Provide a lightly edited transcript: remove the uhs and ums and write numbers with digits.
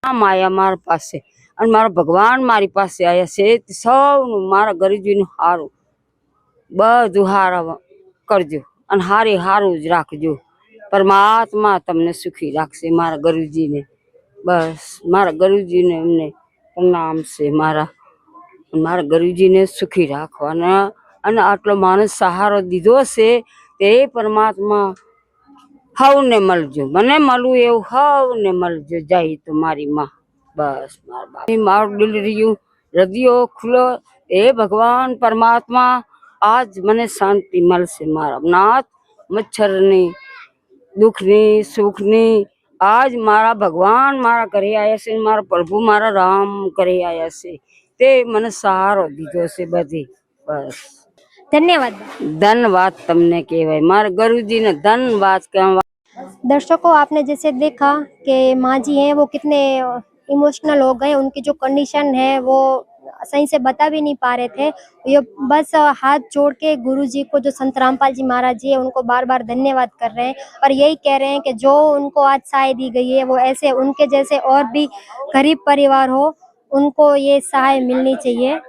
આમ આયા મારા પાસે અને મારા ભગવાન મારી પાસે આયા છે. સૌનું મારા ગરીબજીનું હારું બધું હારા કરજો અને હારું જ રાખજો. પરમાત્મા તમને સુખી રાખશે મારા ગરીબજીને. બસ મારા ગરીબજીને એમને પ્રણામ છે. મારા ગરીબજીને સુખી રાખવાના અને આટલો માણસ સહારો દીધો છે તે પરમાત્મા હવને મળજો. મને મળવું એવું હવને મળજો. જાય તો મારી માં. બસ મારા બાપ મારું દિલ રહ્યું હૃદયો ખુલ્લો. એ ભગવાન પરમાત્મા આજ મને શાંતિ મળશે. મારા નાથ મચ્છરની દુઃખની સુખની આજ મારા ભગવાન મારા ઘરે આવ્યા છે. મારા પ્રભુ મારા રામ ઘરે આવ્યા છે તે મને સહારો દીધો છે બધી. બસ धन्यवाद। धन्यवाद तमने कहेवाय मारे गुरुजी ने धन्यवाद कहवा। दर्शकों, आपने जैसे देखा कि माँ जी हैं वो कितने इमोशनल हो गए। उनकी जो कंडीशन है वो सही से बता भी नहीं पा रहे थे। ये बस हाथ जोड़ के गुरुजी को, जो संत रामपाल जी महाराज जी है, उनको बार बार धन्यवाद कर रहे हैं और यही कह रहे हैं कि जो उनको आज सहाय दी गई है वो ऐसे उनके जैसे और भी गरीब परिवार हो उनको ये सहाय मिलनी चाहिए।